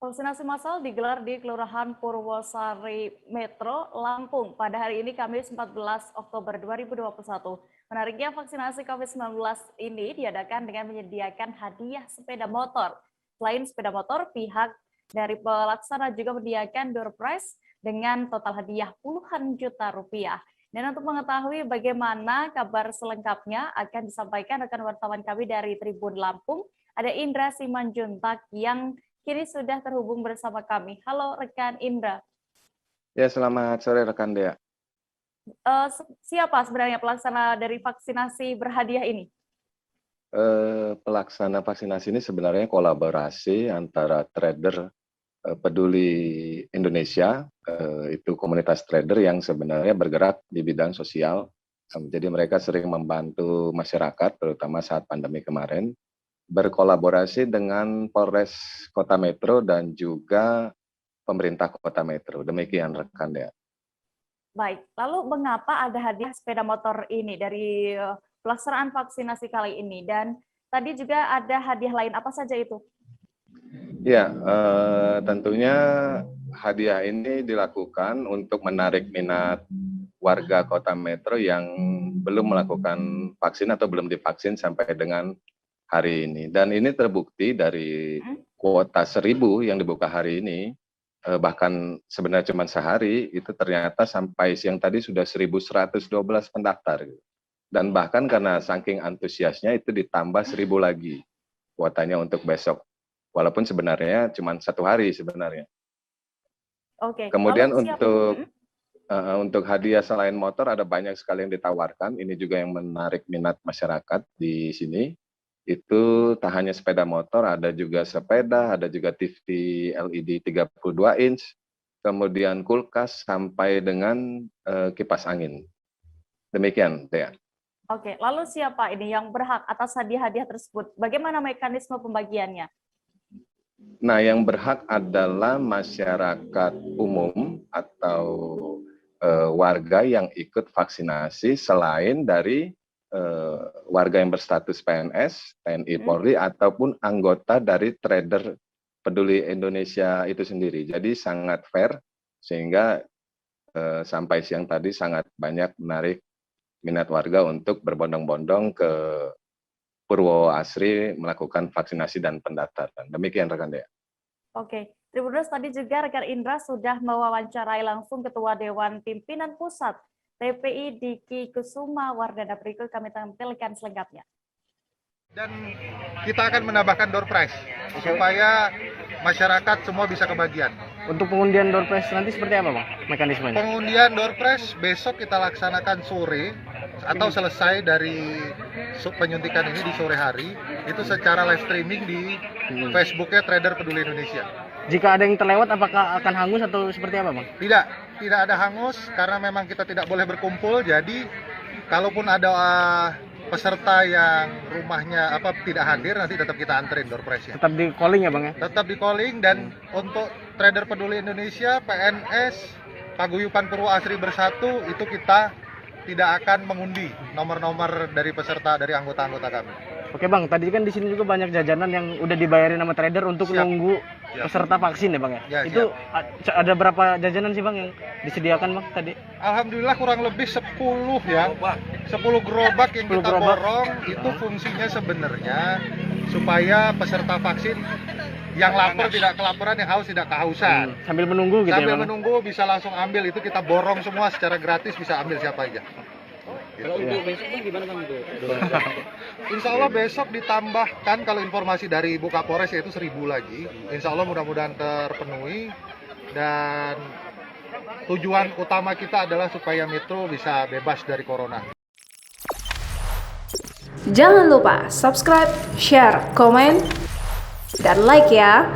Vaksinasi massal digelar di Kelurahan Purwosari Metro, Lampung pada hari ini Kamis 14 Oktober 2021. Menariknya vaksinasi COVID-19 ini diadakan dengan menyediakan hadiah sepeda motor. Selain sepeda motor, pihak dari pelaksana juga menyediakan door prize dengan total hadiah puluhan juta rupiah. Dan untuk mengetahui bagaimana kabar selengkapnya akan disampaikan rekan wartawan kami dari Tribun Lampung, ada Indra Simanjuntak yang kini sudah terhubung bersama kami. Halo rekan Indra. Ya, selamat sore rekan Dea. Siapa sebenarnya pelaksana dari vaksinasi berhadiah ini? Pelaksana vaksinasi ini sebenarnya kolaborasi antara trader Peduli Indonesia, itu komunitas trader yang sebenarnya bergerak di bidang sosial. Jadi mereka sering membantu masyarakat, terutama saat pandemi kemarin, berkolaborasi dengan Polres Kota Metro dan juga pemerintah Kota Metro. Demikian rekan Dea. Baik, lalu mengapa ada hadiah sepeda motor ini dari pelaksanaan vaksinasi kali ini? Dan tadi juga ada hadiah lain, apa saja itu? Ya, tentunya hadiah ini dilakukan untuk menarik minat warga Kota Metro yang belum melakukan vaksin atau belum divaksin sampai dengan hari ini. Dan ini terbukti dari kuota 1.000 yang dibuka hari ini, bahkan sebenarnya cuma sehari, itu ternyata sampai siang tadi sudah 1.112 pendaftar. Dan bahkan karena saking antusiasnya itu ditambah 1.000 lagi kuotanya untuk besok. Walaupun sebenarnya cuma 1 hari sebenarnya. Oke. Kemudian untuk hadiah selain motor ada banyak sekali yang ditawarkan. Ini juga yang menarik minat masyarakat di sini. Itu tak hanya sepeda motor, ada juga sepeda, ada juga TV LED 32 inch, kemudian kulkas sampai dengan kipas angin. Demikian, Dea. Oke, lalu siapa ini yang berhak atas hadiah-hadiah tersebut? Bagaimana mekanisme pembagiannya? Nah, yang berhak adalah masyarakat umum atau warga yang ikut vaksinasi selain dari warga yang berstatus PNS, TNI, Polri, ataupun anggota dari trader Peduli Indonesia itu sendiri. Jadi sangat fair, sehingga sampai siang tadi sangat banyak menarik minat warga untuk berbondong-bondong ke Purwoasri melakukan vaksinasi dan pendaftaran. Demikian rekan Dea. Oke, Tribuners, tadi juga rekan Indra sudah mewawancarai langsung Ketua Dewan Pimpinan Pusat TPI Diki Kusuma Wardana. Berikut kami tampilkan selengkapnya. Dan kita akan menambahkan door prize supaya masyarakat semua bisa kebagian. Untuk pengundian door prize nanti seperti apa, Bang, mekanismenya? Pengundian door prize besok kita laksanakan sore atau selesai dari penyuntikan ini di sore hari, itu secara live streaming di Facebooknya Trader Peduli Indonesia. Jika ada yang terlewat, apakah akan hangus atau seperti apa, Bang? Tidak ada hangus karena memang kita tidak boleh berkumpul. Jadi kalaupun ada peserta yang rumahnya tidak hadir, nanti tetap kita anterin door prize-nya. Tetap di calling ya, Bang ya? Tetap di calling. Dan untuk Trader Peduli Indonesia, PNS, Paguyuban Purwoasri Bersatu, itu kita tidak akan mengundi nomor-nomor dari peserta, dari anggota-anggota kami. Oke, Bang, tadi kan di sini juga banyak jajanan yang udah dibayarin sama trader untuk nunggu peserta vaksin ya, Bang ya? Itu ada berapa jajanan sih, Bang, yang disediakan, Bang, tadi? Alhamdulillah kurang lebih 10 ya. 10 gerobak yang kita borong. Itu fungsinya sebenarnya supaya peserta vaksin yang lapar tidak kelaparan, yang haus tidak kehausan. Sambil menunggu gitu ya, Bang? Sambil menunggu bisa langsung ambil, itu kita borong semua secara gratis, bisa ambil siapa aja. Kalau untuk besok gimana, Bang? Insya Allah besok ditambahkan, kalau informasi dari Ibu Kapolres, yaitu 1.000 lagi. Insya Allah mudah-mudahan terpenuhi. Dan tujuan utama kita adalah supaya Metro bisa bebas dari corona. Jangan lupa subscribe, share, komen, dan like ya.